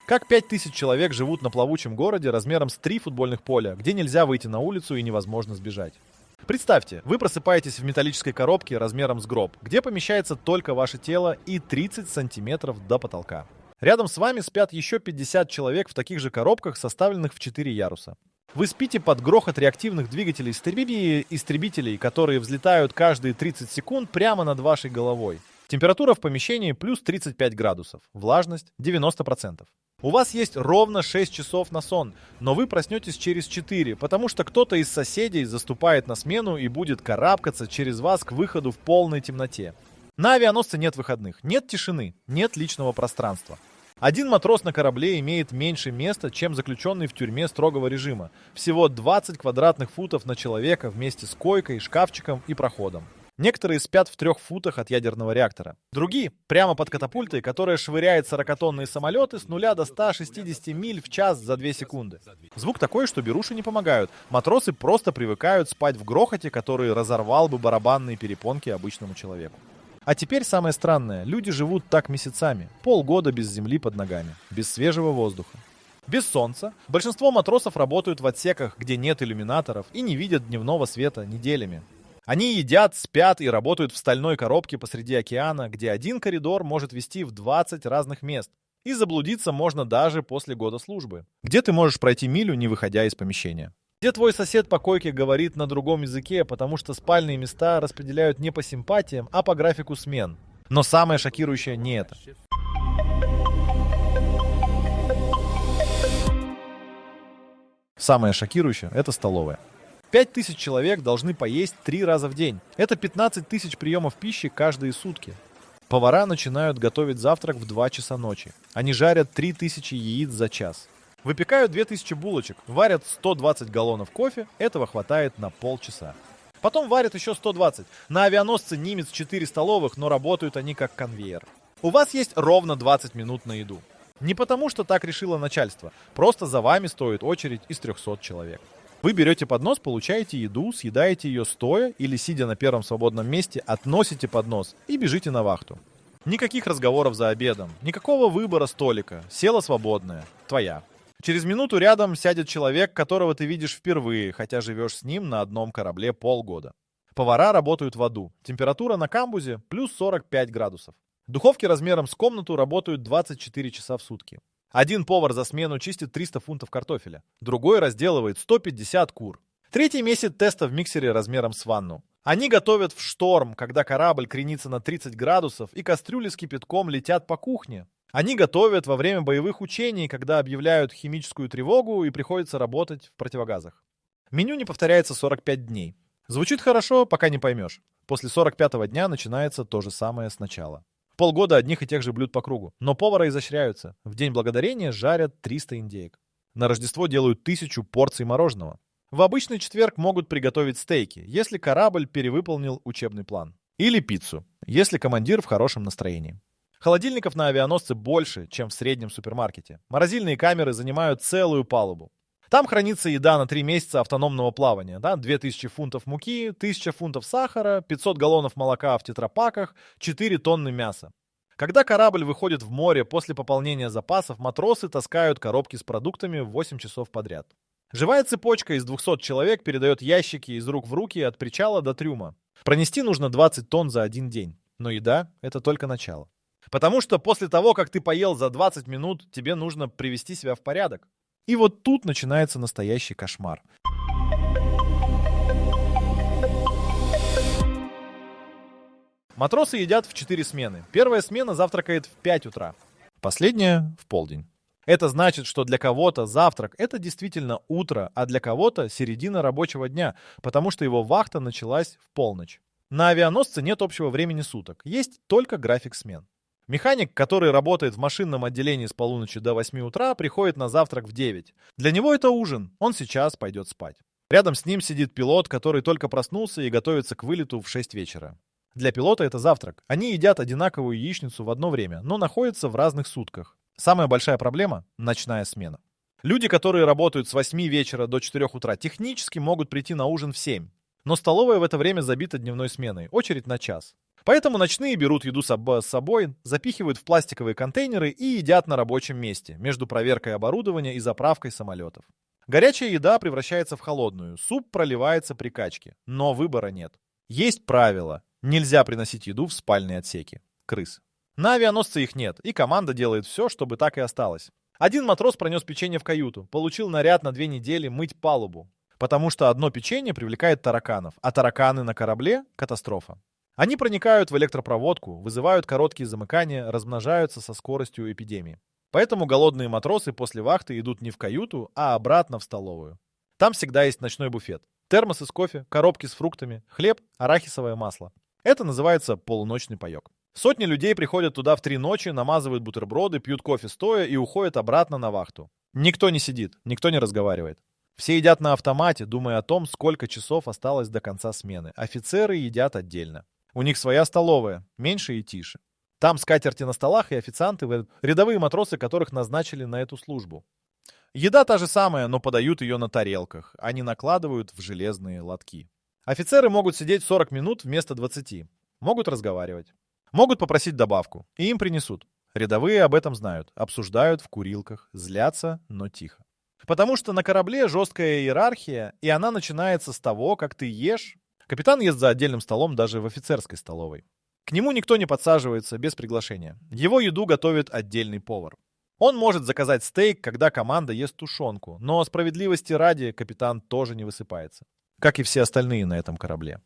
Как 5000 человек живут на плавучем городе размером с 3 футбольных поля, где нельзя выйти на улицу и невозможно сбежать. Представьте, вы просыпаетесь в металлической коробке размером с гроб, где помещается только ваше тело и 30 сантиметров до потолка. Рядом с вами спят еще 50 человек в таких же коробках, составленных в 4 яруса. Вы спите под грохот реактивных двигателей истребителей, которые взлетают каждые 30 секунд прямо над вашей головой. Температура в помещении плюс 35 градусов, влажность 90%. У вас есть ровно 6 часов на сон, но вы проснетесь через 4, потому что кто-то из соседей заступает на смену и будет карабкаться через вас к выходу в полной темноте. На авианосце нет выходных, нет тишины, нет личного пространства. Один матрос на корабле имеет меньше места, чем заключенный в тюрьме строгого режима. Всего 20 квадратных футов на человека вместе с койкой, шкафчиком и проходом. Некоторые спят в 3 футах от ядерного реактора. Другие прямо под катапультой, которая швыряет 40-тонные самолеты с 0 до 160 миль в час за 2 секунды. Звук такой, что беруши не помогают. Матросы просто привыкают спать в грохоте, который разорвал бы барабанные перепонки обычному человеку. А теперь самое странное. Люди живут так месяцами. Полгода без земли под ногами. Без свежего воздуха. Без солнца. Большинство матросов работают в отсеках, где нет иллюминаторов и не видят дневного света неделями. Они едят, спят и работают в стальной коробке посреди океана, где один коридор может вести в 20 разных мест. И заблудиться можно даже после года службы. Где ты можешь пройти милю, не выходя из помещения? Где твой сосед по койке говорит на другом языке, потому что спальные места распределяют не по симпатиям, а по графику смен. Но самое шокирующее не это. Самое шокирующее – это столовая. 5000 человек должны поесть 3 раза в день. Это 15 тысяч приемов пищи каждые сутки. Повара начинают готовить завтрак в 2 часа ночи. Они жарят 3000 яиц за час. Выпекают 2000 булочек, варят 120 галлонов кофе, этого хватает на полчаса. Потом варят еще 120. На авианосце «Нимец» 4 столовых, но работают они как конвейер. У вас есть ровно 20 минут на еду. Не потому, что так решило начальство, просто за вами стоит очередь из 300 человек. Вы берете поднос, получаете еду, съедаете ее стоя или сидя на первом свободном месте, относите поднос и бежите на вахту. Никаких разговоров за обедом, никакого выбора столика, села свободная, твоя. Через минуту рядом сядет человек, которого ты видишь впервые, хотя живешь с ним на одном корабле полгода. Повара работают в аду. Температура на камбузе плюс 45 градусов. Духовки размером с комнату работают 24 часа в сутки. Один повар за смену чистит 300 фунтов картофеля. Другой разделывает 150 кур. Третий месяц теста в миксере размером с ванну. Они готовят в шторм, когда корабль кренится на 30 градусов и кастрюли с кипятком летят по кухне. Они готовят во время боевых учений, когда объявляют химическую тревогу и приходится работать в противогазах. Меню не повторяется 45 дней. Звучит хорошо, пока не поймешь. После 45-го дня начинается то же самое сначала. Полгода одних и тех же блюд по кругу. Но повара изощряются. В День Благодарения жарят 300 индеек. На Рождество делают 1000 порций мороженого. В обычный четверг могут приготовить стейки, если корабль перевыполнил учебный план. Или пиццу, если командир в хорошем настроении. Холодильников на авианосце больше, чем в среднем супермаркете. Морозильные камеры занимают целую палубу. Там хранится еда на 3 месяца автономного плавания. 2000 фунтов муки, 1000 фунтов сахара, 500 галлонов молока в тетрапаках, 4 тонны мяса. Когда корабль выходит в море после пополнения запасов, матросы таскают коробки с продуктами 8 часов подряд. Живая цепочка из 200 человек передает ящики из рук в руки от причала до трюма. Пронести нужно 20 тонн за один день. Но еда – это только начало. Потому что после того, как ты поел за 20 минут, тебе нужно привести себя в порядок. И вот тут начинается настоящий кошмар. Матросы едят в 4 смены. Первая смена завтракает в 5 утра. Последняя в полдень. Это значит, что для кого-то завтрак – это действительно утро, а для кого-то середина рабочего дня, потому что его вахта началась в полночь. На авианосце нет общего времени суток, есть только график смен. Механик, который работает в машинном отделении с полуночи до 8 утра, приходит на завтрак в 9. Для него это ужин, он сейчас пойдет спать. Рядом с ним сидит пилот, который только проснулся и готовится к вылету в 6 вечера. Для пилота это завтрак. Они едят одинаковую яичницу в одно время, но находятся в разных сутках. Самая большая проблема – ночная смена. Люди, которые работают с 8 вечера до 4 утра, технически могут прийти на ужин в 7. Но столовая в это время забита дневной сменой, очередь на час. Поэтому ночные берут еду с собой, запихивают в пластиковые контейнеры и едят на рабочем месте, между проверкой оборудования и заправкой самолетов. Горячая еда превращается в холодную, суп проливается при качке, но выбора нет. Есть правило: нельзя приносить еду в спальные отсеки. Крысы. На авианосце их нет, и команда делает все, чтобы так и осталось. Один матрос пронес печенье в каюту, получил наряд на 2 недели мыть палубу, потому что одно печенье привлекает тараканов, а тараканы на корабле – катастрофа. Они проникают в электропроводку, вызывают короткие замыкания, размножаются со скоростью эпидемии. Поэтому голодные матросы после вахты идут не в каюту, а обратно в столовую. Там всегда есть ночной буфет. Термосы с кофе, коробки с фруктами, хлеб, арахисовое масло. Это называется полуночный паёк. Сотни людей приходят туда в 3 ночи, намазывают бутерброды, пьют кофе стоя и уходят обратно на вахту. Никто не сидит, никто не разговаривает. Все едят на автомате, думая о том, сколько часов осталось до конца смены. Офицеры едят отдельно. У них своя столовая, меньше и тише. Там скатерти на столах и официанты, рядовые матросы, которых назначили на эту службу. Еда та же самая, но подают ее на тарелках, а не накладывают в железные лотки. Офицеры могут сидеть 40 минут вместо 20. Могут разговаривать. Могут попросить добавку, и им принесут. Рядовые об этом знают, обсуждают в курилках, злятся, но тихо. Потому что на корабле жесткая иерархия, и она начинается с того, как ты ешь. Капитан ест за отдельным столом даже в офицерской столовой. К нему никто не подсаживается без приглашения. Его еду готовит отдельный повар. Он может заказать стейк, когда команда ест тушенку, но справедливости ради капитан тоже не высыпается. Как и все остальные на этом корабле.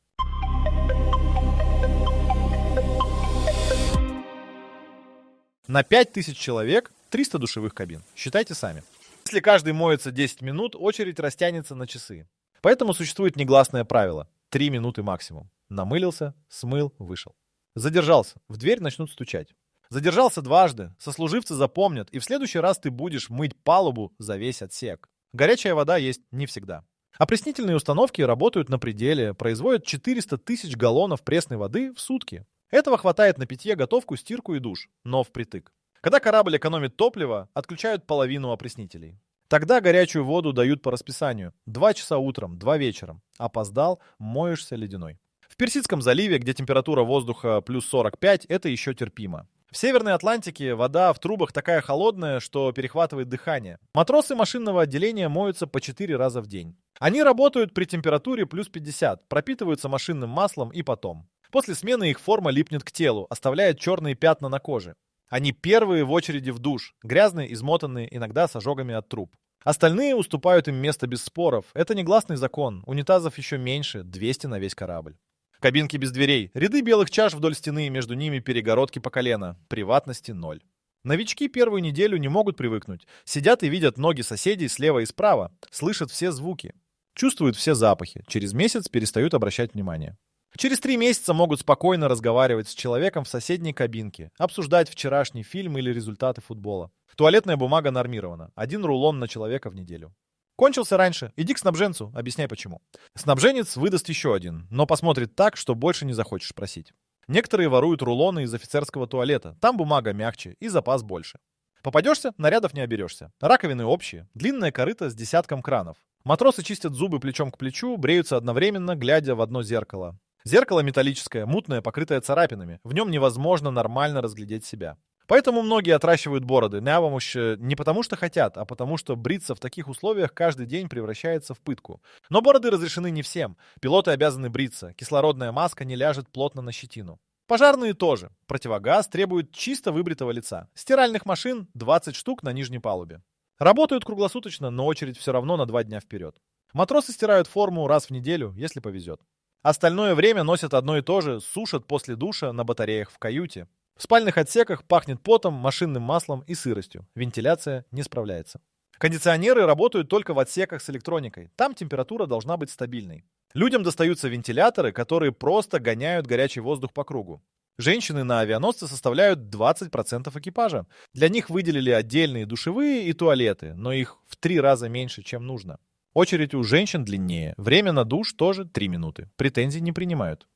На 5000 человек 300 душевых кабин. Считайте сами. Если каждый моется 10 минут, очередь растянется на часы. Поэтому существует негласное правило: 3 минуты максимум. Намылился, смыл, вышел. Задержался, в дверь начнут стучать. Задержался дважды, сослуживцы запомнят, и в следующий раз ты будешь мыть палубу за весь отсек. Горячая вода есть не всегда. Опреснительные установки работают на пределе, производят 400 тысяч галлонов пресной воды в сутки. Этого хватает на питье, готовку, стирку и душ, но впритык. Когда корабль экономит топливо, отключают половину опреснителей. Тогда горячую воду дают по расписанию. 2 часа утром, 2 вечером. Опоздал, моешься ледяной. В Персидском заливе, где температура воздуха плюс 45, это еще терпимо. В Северной Атлантике вода в трубах такая холодная, что перехватывает дыхание. Матросы машинного отделения моются по 4 раза в день. Они работают при температуре плюс 50, пропитываются машинным маслом и потом. После смены их форма липнет к телу, оставляет черные пятна на коже. Они первые в очереди в душ, грязные, измотанные, иногда с ожогами от труб. Остальные уступают им место без споров. Это негласный закон. Унитазов еще меньше, 200 на весь корабль. Кабинки без дверей, ряды белых чаш вдоль стены, между ними перегородки по колено. Приватности 0. Новички первую неделю не могут привыкнуть. Сидят и видят ноги соседей слева и справа, слышат все звуки, чувствуют все запахи. Через месяц перестают обращать внимание. Через 3 месяца могут спокойно разговаривать с человеком в соседней кабинке, обсуждать вчерашний фильм или результаты футбола. Туалетная бумага нормирована. 1 рулон на человека в неделю. Кончился раньше. Иди к снабженцу, объясняй почему. Снабженец выдаст еще один, но посмотрит так, что больше не захочешь просить. Некоторые воруют рулоны из офицерского туалета. Там бумага мягче и запас больше. Попадешься, нарядов не оберешься. Раковины общие, длинная корыта с десятком кранов. Матросы чистят зубы плечом к плечу, бреются одновременно, глядя в одно зеркало. Зеркало металлическое, мутное, покрытое царапинами. В нем невозможно нормально разглядеть себя. Поэтому многие отращивают бороды, не потому что хотят, а потому что бриться в таких условиях каждый день превращается в пытку. Но бороды разрешены не всем. Пилоты обязаны бриться, кислородная маска не ляжет плотно на щетину. Пожарные тоже. Противогаз требует чисто выбритого лица. Стиральных машин 20 штук на нижней палубе. Работают круглосуточно, но очередь все равно на 2 дня вперед. Матросы стирают форму раз в неделю, если повезет. Остальное время носят одно и то же, сушат после душа на батареях в каюте. В спальных отсеках пахнет потом, машинным маслом и сыростью. Вентиляция не справляется. Кондиционеры работают только в отсеках с электроникой. Там температура должна быть стабильной. Людям достаются вентиляторы, которые просто гоняют горячий воздух по кругу. Женщины на авианосце составляют 20% экипажа. Для них выделили отдельные душевые и туалеты, но их в 3 раза меньше, чем нужно. Очередь у женщин длиннее. Время на душ тоже 3 минуты. Претензий не принимают.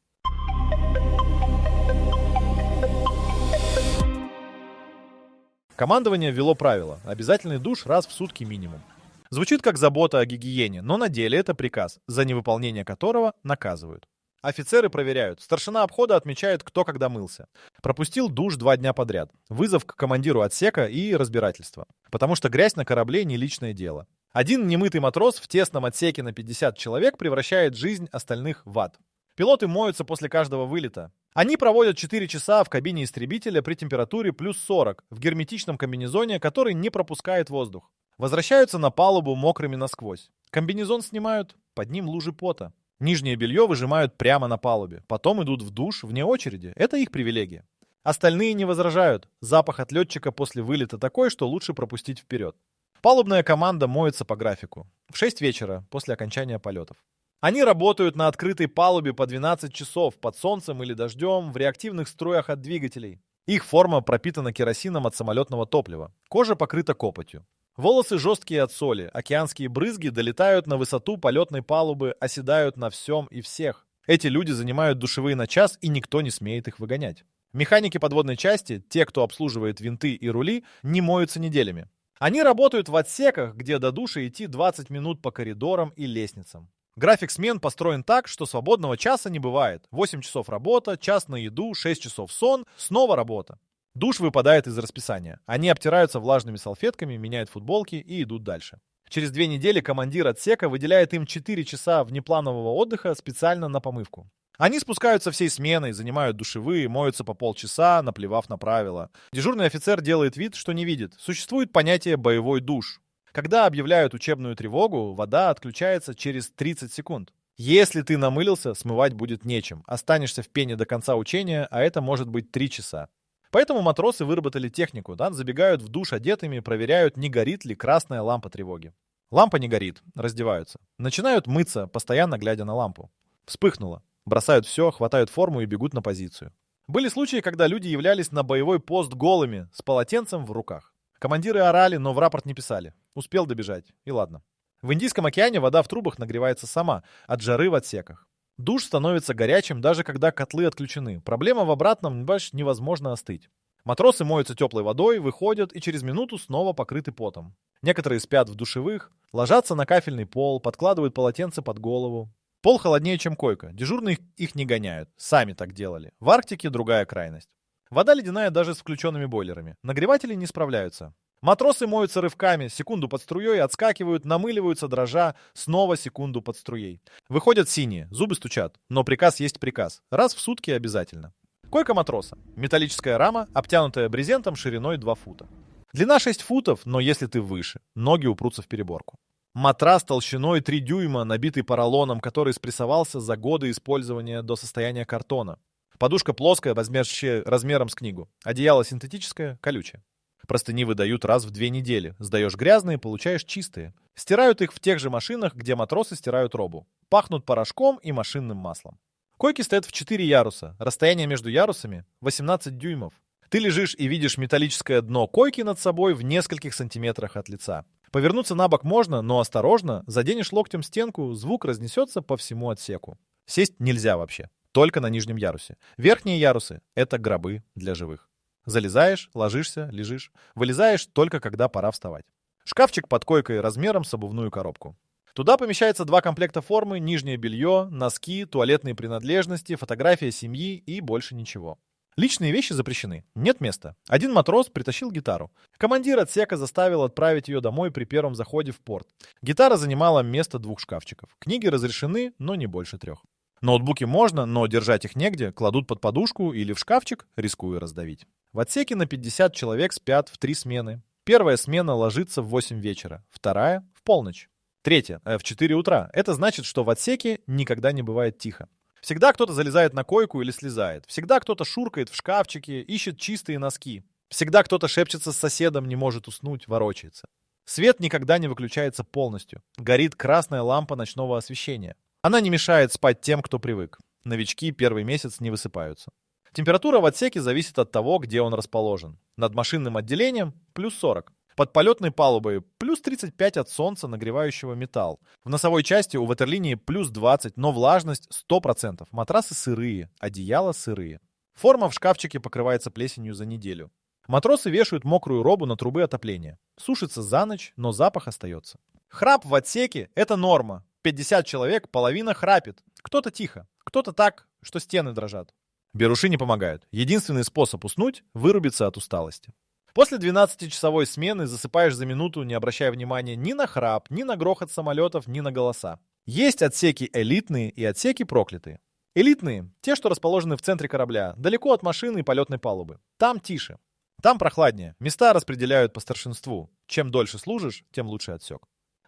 Командование ввело правило: обязательный душ раз в сутки минимум. Звучит как забота о гигиене, но на деле это приказ, за невыполнение которого наказывают. Офицеры проверяют. Старшина обхода отмечает, кто когда мылся. Пропустил душ 2 дня подряд. Вызов к командиру отсека и разбирательство. Потому что грязь на корабле не личное дело. Один немытый матрос в тесном отсеке на 50 человек превращает жизнь остальных в ад. Пилоты моются после каждого вылета. Они проводят 4 часа в кабине истребителя при температуре плюс 40 в герметичном комбинезоне, который не пропускает воздух. Возвращаются на палубу мокрыми насквозь. Комбинезон снимают, под ним лужи пота. Нижнее белье выжимают прямо на палубе. Потом идут в душ вне очереди. Это их привилегия. Остальные не возражают. Запах от летчика после вылета такой, что лучше пропустить вперед. Палубная команда моется по графику. В 6 вечера, после окончания полетов. Они работают на открытой палубе по 12 часов, под солнцем или дождем, в реактивных струях от двигателей. Их форма пропитана керосином от самолетного топлива. Кожа покрыта копотью. Волосы жесткие от соли, океанские брызги долетают на высоту полетной палубы, оседают на всем и всех. Эти люди занимают душевые на час, и никто не смеет их выгонять. Механики подводной части, те, кто обслуживает винты и рули, не моются неделями. Они работают в отсеках, где до душа идти 20 минут по коридорам и лестницам. График смен построен так, что свободного часа не бывает. 8 часов работа, час на еду, 6 часов сон, снова работа. Душ выпадает из расписания. Они обтираются влажными салфетками, меняют футболки и идут дальше. Через 2 недели командир отсека выделяет им 4 часа внепланового отдыха специально на помывку. Они спускаются всей сменой, занимают душевые, моются по полчаса, наплевав на правила. Дежурный офицер делает вид, что не видит. Существует понятие «боевой душ». Когда объявляют учебную тревогу, вода отключается через 30 секунд. Если ты намылился, смывать будет нечем. Останешься в пене до конца учения, а это может быть 3 часа. Поэтому матросы выработали технику, забегают в душ одетыми, проверяют, не горит ли красная лампа тревоги. Лампа не горит, раздеваются. Начинают мыться, постоянно глядя на лампу. Вспыхнуло. Бросают все, хватают форму и бегут на позицию. Были случаи, когда люди являлись на боевой пост голыми, с полотенцем в руках. Командиры орали, но в рапорт не писали. Успел добежать, и ладно. В Индийском океане вода в трубах нагревается сама, от жары в отсеках. Душ становится горячим, даже когда котлы отключены. Проблема в обратном, невозможно остыть. Матросы моются теплой водой, выходят и через минуту снова покрыты потом. Некоторые спят в душевых, ложатся на кафельный пол, подкладывают полотенце под голову. Пол холоднее, чем койка. Дежурные их не гоняют. Сами так делали. В Арктике другая крайность. Вода ледяная даже с включенными бойлерами. Нагреватели не справляются. Матросы моются рывками, секунду под струей, отскакивают, намыливаются дрожа, снова секунду под струей. Выходят синие, зубы стучат, но приказ есть приказ. Раз в сутки обязательно. Койка матроса. Металлическая рама, обтянутая брезентом шириной 2 фута. Длина 6 футов, но если ты выше, ноги упрутся в переборку. Матрас толщиной 3 дюйма, набитый поролоном, который спрессовался за годы использования до состояния картона. Подушка плоская, возмездящая размером с книгу. Одеяло синтетическое, колючее. Простыни выдают раз в 2 недели. Сдаешь грязные, получаешь чистые. Стирают их в тех же машинах, где матросы стирают робу. Пахнут порошком и машинным маслом. Койки стоят в 4 яруса. Расстояние между ярусами 18 дюймов. Ты лежишь и видишь металлическое дно койки над собой в нескольких сантиметрах от лица. Повернуться на бок можно, но осторожно, заденешь локтем стенку, звук разнесется по всему отсеку. Сесть нельзя вообще. Только на нижнем ярусе. Верхние ярусы — это гробы для живых. Залезаешь, ложишься, лежишь. Вылезаешь только когда пора вставать. Шкафчик под койкой размером с обувную коробку. Туда помещается 2 комплекта формы, нижнее белье, носки, туалетные принадлежности, фотография семьи и больше ничего. Личные вещи запрещены. Нет места. Один матрос притащил гитару. Командир отсека заставил отправить ее домой при первом заходе в порт. Гитара занимала место 2 шкафчиков. Книги разрешены, но не больше 3. Ноутбуки можно, но держать их негде, кладут под подушку или в шкафчик, рискуя раздавить. В отсеке на 50 человек спят в 3 смены. Первая смена ложится в 8 вечера, вторая — в полночь. Третья — в 4 утра. Это значит, что в отсеке никогда не бывает тихо. Всегда кто-то залезает на койку или слезает. Всегда кто-то шуркает в шкафчике, ищет чистые носки. Всегда кто-то шепчется с соседом, не может уснуть, ворочается. Свет никогда не выключается полностью. Горит красная лампа ночного освещения. Она не мешает спать тем, кто привык. Новички первый месяц не высыпаются. Температура в отсеке зависит от того, где он расположен. Над машинным отделением — плюс 40. Под полетной палубой — плюс 35 от солнца, нагревающего металл. В носовой части у ватерлинии плюс 20, но влажность 100%. Матрасы сырые, одеяла сырые. Форма в шкафчике покрывается плесенью за неделю. Матросы вешают мокрую робу на трубы отопления. Сушится за ночь, но запах остается. Храп в отсеке– это норма. 50 человек, половина храпит. Кто-то тихо, кто-то так, что стены дрожат. Беруши не помогают. Единственный способ уснуть– вырубиться от усталости. После 12-часовой смены засыпаешь за минуту, не обращая внимания ни на храп, ни на грохот самолетов, ни на голоса. Есть отсеки элитные и отсеки проклятые. Элитные– те, что расположены в центре корабля, далеко от машины и полетной палубы. Там тише. Там прохладнее. Места распределяют по старшинству. Чем дольше служишь, тем лучше отсек.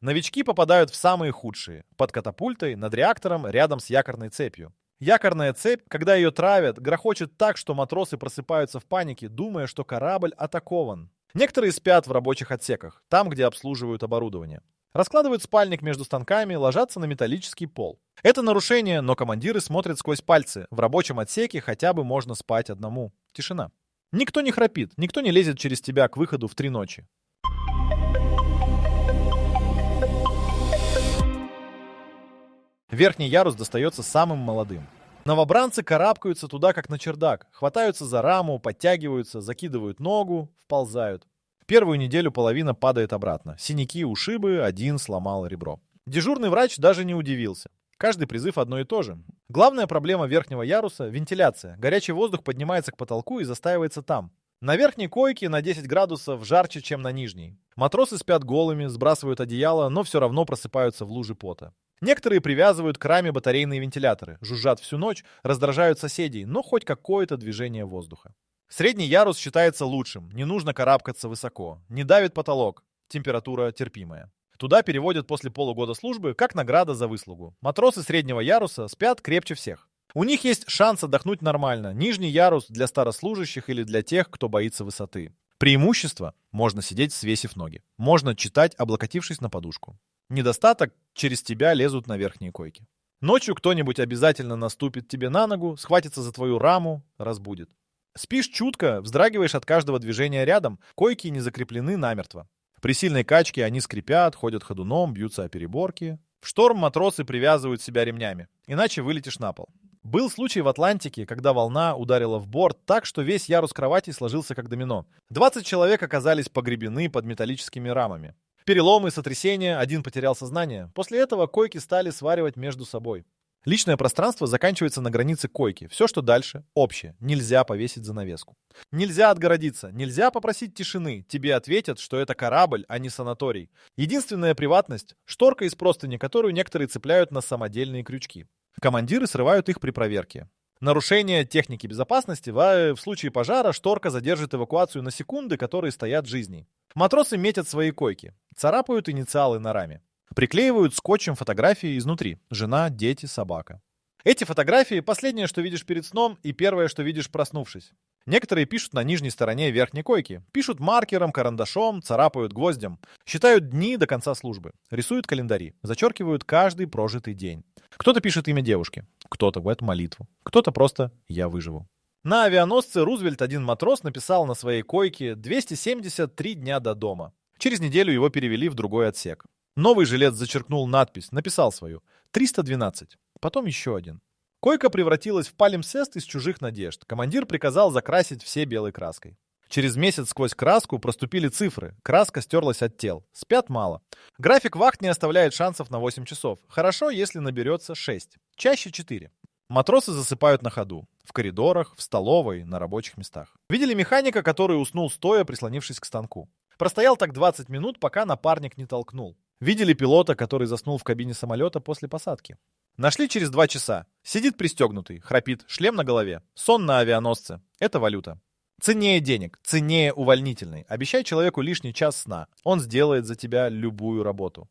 Новички попадают в самые худшие. Под катапультой, над реактором, рядом с якорной цепью. Якорная цепь, когда ее травят, грохочет так, что матросы просыпаются в панике, думая, что корабль атакован. Некоторые спят в рабочих отсеках, там, где обслуживают оборудование. Раскладывают спальник между станками, ложатся на металлический пол. Это нарушение, но командиры смотрят сквозь пальцы. В рабочем отсеке хотя бы можно спать одному. Тишина. Никто не храпит, никто не лезет через тебя к выходу в 3 ночи. Верхний ярус достается самым молодым. Новобранцы карабкаются туда, как на чердак. Хватаются за раму, подтягиваются, закидывают ногу, вползают. Первую неделю половина падает обратно. Синяки, ушибы, один сломал ребро. Дежурный врач даже не удивился. Каждый призыв одно и то же. Главная проблема верхнего яруса – вентиляция. Горячий воздух поднимается к потолку и застаивается там. На верхней койке на 10 градусов жарче, чем на нижней. Матросы спят голыми, сбрасывают одеяло, но все равно просыпаются в луже пота. Некоторые привязывают к раме батарейные вентиляторы, жужжат всю ночь, раздражают соседей, но хоть какое-то движение воздуха. Средний ярус считается лучшим, не нужно карабкаться высоко, не давит потолок, температура терпимая. Туда переводят после полугода службы как награда за выслугу. Матросы среднего яруса спят крепче всех. У них есть шанс отдохнуть нормально. Нижний ярус для старослужащих или для тех, кто боится высоты. Преимущество – можно сидеть, свесив ноги. Можно читать, облокотившись на подушку. Недостаток – через тебя лезут на верхние койки. Ночью кто-нибудь обязательно наступит тебе на ногу, схватится за твою раму, разбудит. Спишь чутко, вздрагиваешь от каждого движения рядом, койки не закреплены намертво. При сильной качке они скрипят, ходят ходуном, бьются о переборки. В шторм матросы привязывают себя ремнями, иначе вылетишь на пол. Был случай в Атлантике, когда волна ударила в борт так, что весь ярус кровати сложился как домино. 20 человек оказались погребены под металлическими рамами. Переломы, сотрясения, один потерял сознание. После этого койки стали сваривать между собой. Личное пространство заканчивается на границе койки. Все, что дальше, общее. Нельзя повесить занавеску. Нельзя отгородиться, нельзя попросить тишины. Тебе ответят, что это корабль, а не санаторий. Единственная приватность – шторка из простыни, которую некоторые цепляют на самодельные крючки. Командиры срывают их при проверке. Нарушение техники безопасности в случае пожара шторка задержит эвакуацию на секунды, которые стоят жизней. Матросы метят свои койки, царапают инициалы на раме. Приклеивают скотчем фотографии изнутри. Жена, дети, собака. Эти фотографии – последнее, что видишь перед сном, и первое, что видишь, проснувшись. Некоторые пишут на нижней стороне верхней койки. Пишут маркером, карандашом, царапают гвоздем. Считают дни до конца службы. Рисуют календари. Зачеркивают каждый прожитый день. Кто-то пишет имя девушки. Кто-то в эту молитву. Кто-то просто «я выживу». На авианосце Рузвельт один матрос написал на своей койке 273 дня до дома. Через неделю его перевели в другой отсек. Новый жилец зачеркнул надпись, написал свою. 312. Потом еще один. Койка превратилась в палимсест из чужих надежд. Командир приказал закрасить все белой краской. Через месяц сквозь краску проступили цифры. Краска стерлась от тел. Спят мало. График вахт не оставляет шансов на 8 часов. Хорошо, если наберется 6. Чаще 4. Матросы засыпают на ходу. В коридорах, в столовой, на рабочих местах. Видели механика, который уснул стоя, прислонившись к станку. Простоял так 20 минут, пока напарник не толкнул. Видели пилота, который заснул в кабине самолета после посадки. Нашли через 2 часа. Сидит пристегнутый, храпит, шлем на голове. Сон на авианосце. Это валюта. Ценнее денег, ценнее увольнительной. Обещай человеку лишний час сна. Он сделает за тебя любую работу.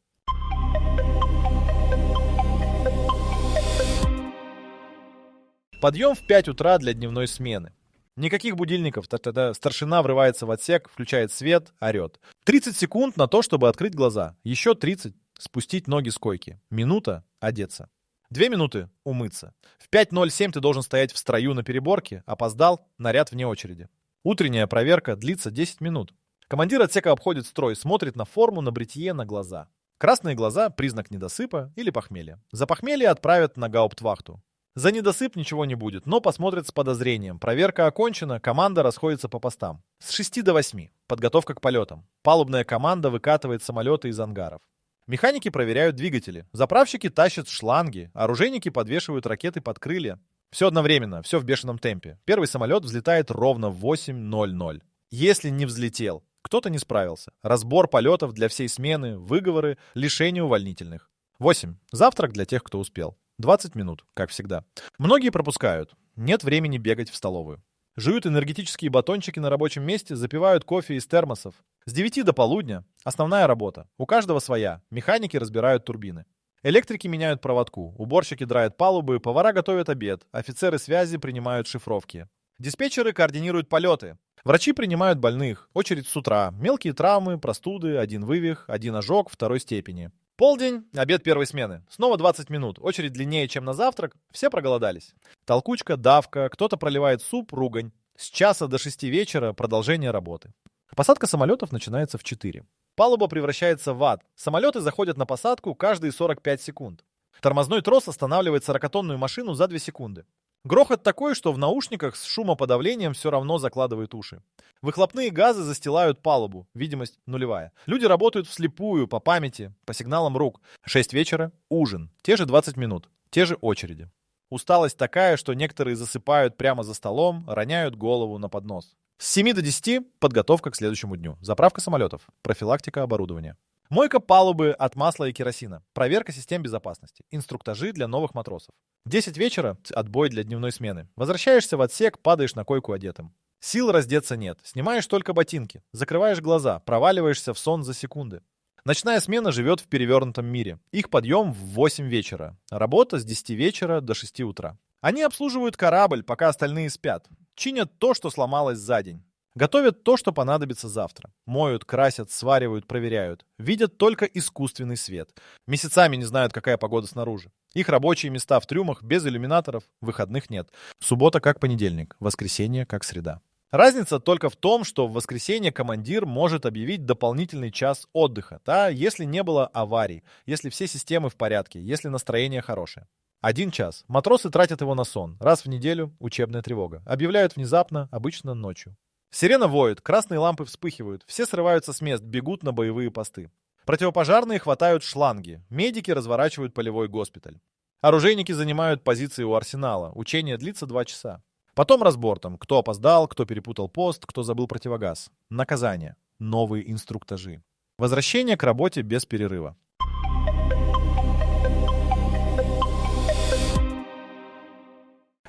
Подъем в 5 утра для дневной смены. Никаких будильников, тогда старшина врывается в отсек, включает свет, орет. 30 секунд на то, чтобы открыть глаза. Еще 30 – спустить ноги с койки. Минута – одеться. 2 минуты – умыться. В 5:07 ты должен стоять в строю на переборке, опоздал – наряд вне очереди. Утренняя проверка длится 10 минут. Командир отсека обходит строй, смотрит на форму, на бритье, на глаза. Красные глаза – признак недосыпа или похмелья. За похмелье отправят на гауптвахту. За недосып ничего не будет, но посмотрят с подозрением. Проверка окончена, команда расходится по постам. С 6 до 8. Подготовка к полетам. Палубная команда выкатывает самолеты из ангаров. Механики проверяют двигатели, заправщики тащат шланги, оружейники подвешивают ракеты под крылья. Все одновременно, все в бешеном темпе. Первый самолет взлетает ровно в 8:00. Если не взлетел, кто-то не справился. Разбор полетов для всей смены, выговоры, лишение увольнительных. 8. Завтрак для тех, кто успел. 20 минут, как всегда. Многие пропускают. Нет времени бегать в столовую. Жуют энергетические батончики на рабочем месте, запивают кофе из термосов. С 9 до полудня основная работа. У каждого своя. Механики разбирают турбины. Электрики меняют проводку, уборщики драят палубы, повара готовят обед, офицеры связи принимают шифровки. Диспетчеры координируют полеты. Врачи принимают больных. Очередь с утра. Мелкие травмы, простуды, один вывих, один ожог второй степени. Полдень, обед первой смены. Снова 20 минут. Очередь длиннее, чем на завтрак. Все проголодались. Толкучка, давка, кто-то проливает суп, ругань. С часа до 6 вечера продолжение работы. Посадка самолетов начинается в 4. Палуба превращается в ад. Самолеты заходят на посадку каждые 45 секунд. Тормозной трос останавливает 40-тонную машину за 2 секунды. Грохот такой, что в наушниках с шумоподавлением все равно закладывает уши. Выхлопные газы застилают палубу. Видимость нулевая. Люди работают вслепую, по памяти, по сигналам рук. 6 вечера, ужин. Те же 20 минут. Те же очереди. Усталость такая, что некоторые засыпают прямо за столом, роняют голову на поднос. С 7 до 10 подготовка к следующему дню. Заправка самолетов. Профилактика оборудования. Мойка палубы от масла и керосина. Проверка систем безопасности. Инструктажи для новых матросов. 10 вечера – отбой для дневной смены. Возвращаешься в отсек, падаешь на койку одетым. Сил раздеться нет. Снимаешь только ботинки. Закрываешь глаза, проваливаешься в сон за секунды. Ночная смена живет в перевернутом мире. Их подъем в 8 вечера. Работа с 10 вечера до 6 утра. Они обслуживают корабль, пока остальные спят. Чинят то, что сломалось за день. Готовят то, что понадобится завтра. Моют, красят, сваривают, проверяют. Видят только искусственный свет. Месяцами не знают, какая погода снаружи. Их рабочие места в трюмах без иллюминаторов, выходных нет. Суббота как понедельник, воскресенье как среда. Разница только в том, что в воскресенье командир может объявить дополнительный час отдыха, если не было аварий, если все системы в порядке, если настроение хорошее. 1 час. Матросы тратят его на сон. Раз в неделю учебная тревога. Объявляют внезапно, обычно ночью. Сирена воет, красные лампы вспыхивают, все срываются с мест, бегут на боевые посты. Противопожарные хватают шланги, медики разворачивают полевой госпиталь. Оружейники занимают позиции у арсенала, учение длится 2 часа. Потом разбор там, кто опоздал, кто перепутал пост, кто забыл противогаз. Наказание. Новые инструктажи. Возвращение к работе без перерыва.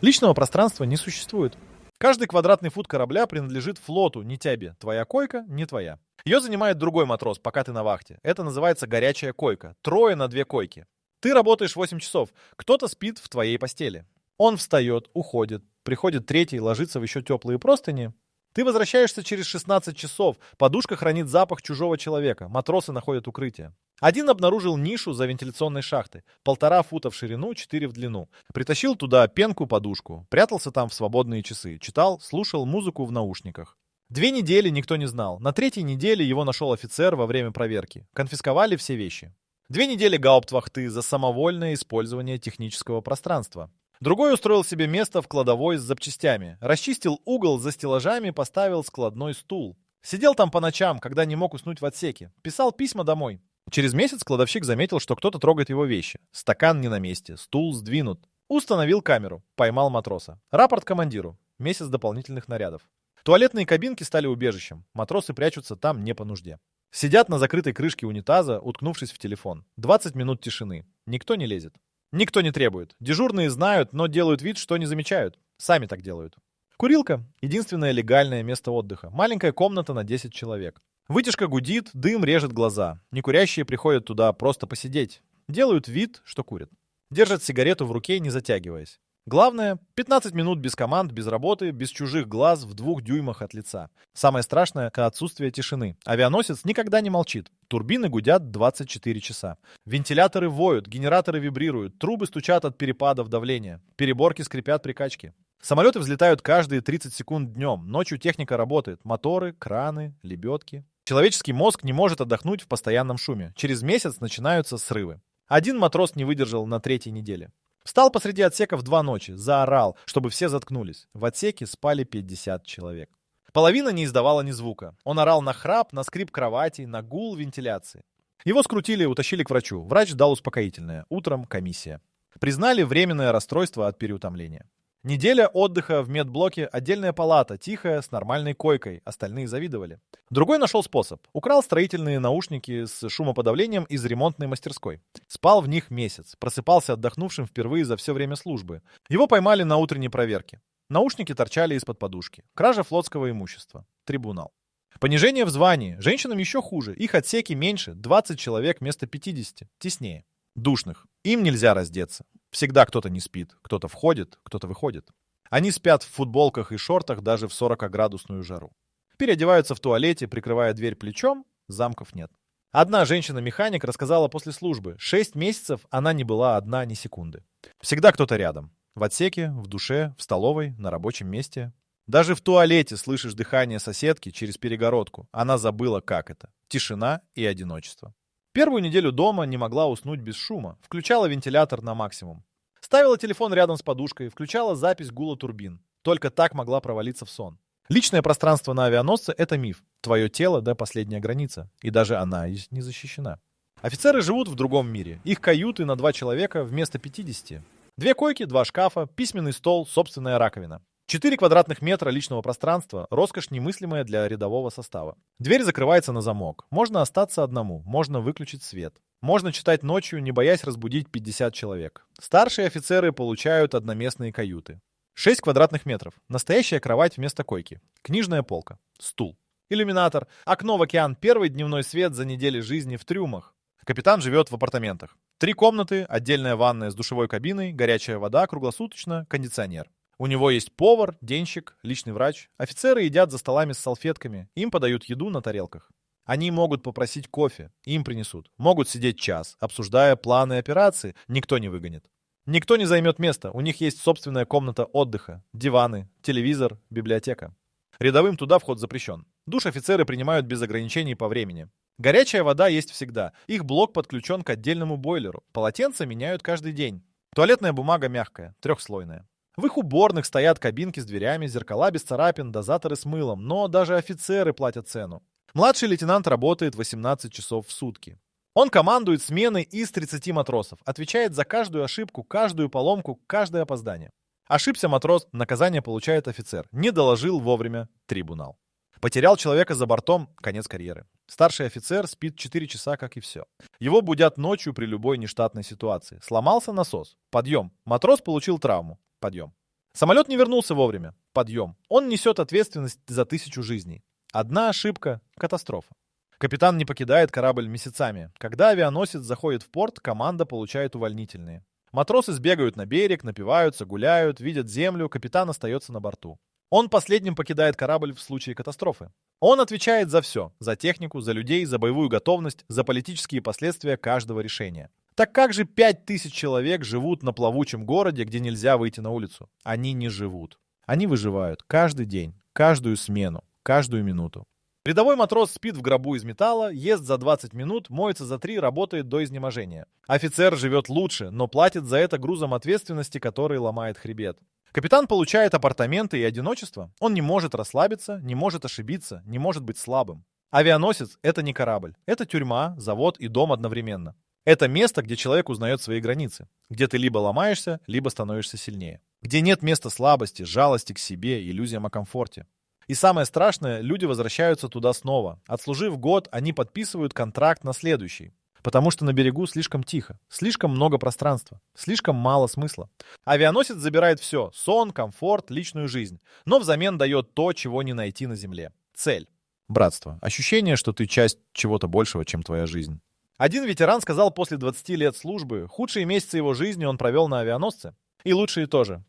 Личного пространства не существует. Каждый квадратный фут корабля принадлежит флоту, не тебе. Твоя койка не твоя. Ее занимает другой матрос, пока ты на вахте. Это называется горячая койка. 3 на 2 койки. Ты работаешь 8 часов. Кто-то спит в твоей постели. Он встает, уходит. Приходит третий, ложится в еще теплые простыни. Ты возвращаешься через 16 часов. Подушка хранит запах чужого человека. Матросы находят укрытие. Один обнаружил нишу за вентиляционной шахтой. 1,5 фута в ширину, 4 в длину. Притащил туда пенку-подушку. Прятался там в свободные часы. Читал, слушал музыку в наушниках. 2 недели никто не знал. На 3-й неделе его нашел офицер во время проверки. Конфисковали все вещи. 2 недели гауптвахты за самовольное использование технического пространства. Другой устроил себе место в кладовой с запчастями. Расчистил угол за стеллажами, поставил складной стул. Сидел там по ночам, когда не мог уснуть в отсеке. Писал письма домой. Через месяц кладовщик заметил, что кто-то трогает его вещи. Стакан не на месте, стул сдвинут. Установил камеру. Поймал матроса. Рапорт командиру. Месяц дополнительных нарядов. Туалетные кабинки стали убежищем. Матросы прячутся там не по нужде. Сидят на закрытой крышке унитаза, уткнувшись в телефон. 20 минут тишины. Никто не лезет. Никто не требует. Дежурные знают, но делают вид, что не замечают. Сами так делают. Курилка – единственное легальное место отдыха. Маленькая комната на 10 человек. Вытяжка гудит, дым режет глаза. Некурящие приходят туда просто посидеть. Делают вид, что курят. Держат сигарету в руке, не затягиваясь. Главное – 15 минут без команд, без работы, без чужих глаз в 2 дюймах от лица. Самое страшное – отсутствие тишины. Авианосец никогда не молчит. Турбины гудят 24 часа. Вентиляторы воют, генераторы вибрируют, трубы стучат от перепадов давления. Переборки скрипят при качке. Самолеты взлетают каждые 30 секунд днем. Ночью техника работает. Моторы, краны, лебедки. Человеческий мозг не может отдохнуть в постоянном шуме. Через месяц начинаются срывы. Один матрос не выдержал на 3-й неделе. Встал посреди отсека в 2 ночи, заорал, чтобы все заткнулись. В отсеке спали 50 человек. Половина не издавала ни звука. Он орал на храп, на скрип кроватей, на гул вентиляции. Его скрутили, утащили к врачу. Врач дал успокоительное. Утром комиссия. Признали временное расстройство от переутомления. Неделя отдыха в медблоке, отдельная палата, тихая, с нормальной койкой. Остальные завидовали. Другой нашел способ. Украл строительные наушники с шумоподавлением из ремонтной мастерской. Спал в них месяц. Просыпался отдохнувшим впервые за все время службы. Его поймали на утренней проверке. Наушники торчали из-под подушки. Кража флотского имущества. Трибунал. Понижение в звании. Женщинам еще хуже. Их отсеки меньше. 20 человек вместо 50. Теснее. Душных. Им нельзя раздеться. Всегда кто-то не спит. Кто-то входит, кто-то выходит. Они спят в футболках и шортах даже в 40-градусную жару. Переодеваются в туалете, прикрывая дверь плечом. Замков нет. Одна женщина-механик рассказала после службы. 6 месяцев она не была одна ни секунды. Всегда кто-то рядом. В отсеке, в душе, в столовой, на рабочем месте. Даже в туалете слышишь дыхание соседки через перегородку. Она забыла, как это. Тишина и одиночество. Первую неделю дома не могла уснуть без шума. Включала вентилятор на максимум. Ставила телефон рядом с подушкой, включала запись гула турбин. Только так могла провалиться в сон. Личное пространство на авианосце — это миф. Твое тело — да, последняя граница. И даже она не защищена. Офицеры живут в другом мире. Их каюты на 2 человека вместо 50. 2 койки, 2 шкафа, письменный стол, собственная раковина. 4 квадратных метра личного пространства — роскошь немыслимая для рядового состава. Дверь закрывается на замок. Можно остаться одному, можно выключить свет. Можно читать ночью, не боясь разбудить 50 человек. Старшие офицеры получают одноместные каюты. 6 квадратных метров. Настоящая кровать вместо койки. Книжная полка. Стул. Иллюминатор. Окно в океан. Первый дневной свет за неделю жизни в трюмах. Капитан живет в апартаментах. 3 комнаты, отдельная ванная с душевой кабиной, горячая вода круглосуточно, кондиционер. У него есть повар, денщик, личный врач. Офицеры едят за столами с салфетками. Им подают еду на тарелках. Они могут попросить кофе. Им принесут. Могут сидеть час, обсуждая планы операции. Никто не выгонит. Никто не займет место. У них есть собственная комната отдыха. Диваны, телевизор, библиотека. Рядовым туда вход запрещен. Душ офицеры принимают без ограничений по времени. Горячая вода есть всегда. Их блок подключен к отдельному бойлеру. Полотенца меняют каждый день. Туалетная бумага мягкая, 3-слойная. В их уборных стоят кабинки с дверями, зеркала без царапин, дозаторы с мылом, но даже офицеры платят цену. Младший лейтенант работает 18 часов в сутки. Он командует сменой из 30 матросов, отвечает за каждую ошибку, каждую поломку, каждое опоздание. Ошибся матрос, наказание получает офицер. Не доложил вовремя — трибунал. Потерял человека за бортом — конец карьеры. Старший офицер спит 4 часа, как и все. Его будят ночью при любой нештатной ситуации. Сломался насос — подъем. Матрос получил травму. Подъем. Самолет не вернулся вовремя. Подъем. Он несет ответственность за 1000 жизней. Одна ошибка — катастрофа. Капитан не покидает корабль месяцами. Когда авианосец заходит в порт, команда получает увольнительные. Матросы сбегают на берег, напиваются, гуляют, видят землю, капитан остается на борту. Он последним покидает корабль в случае катастрофы. Он отвечает за все. За технику, за людей, за боевую готовность, за политические последствия каждого решения. Так как же 5000 человек живут на плавучем городе, где нельзя выйти на улицу? Они не живут. Они выживают каждый день, каждую смену, каждую минуту. Рядовой матрос спит в гробу из металла, ест за 20 минут, моется за 3, работает до изнеможения. Офицер живет лучше, но платит за это грузом ответственности, который ломает хребет. Капитан получает апартаменты и одиночество. Он не может расслабиться, не может ошибиться, не может быть слабым. Авианосец — это не корабль. Это тюрьма, завод и дом одновременно. Это место, где человек узнает свои границы. Где ты либо ломаешься, либо становишься сильнее. Где нет места слабости, жалости к себе, иллюзиям о комфорте. И самое страшное, люди возвращаются туда снова. Отслужив год, они подписывают контракт на следующий. Потому что на берегу слишком тихо, слишком много пространства, слишком мало смысла. Авианосец забирает все — сон, комфорт, личную жизнь. Но взамен дает то, чего не найти на земле. Цель. Братство. Ощущение, что ты часть чего-то большего, чем твоя жизнь. Один ветеран сказал после 20 лет службы, худшие месяцы его жизни он провел на авианосце. И лучшие тоже.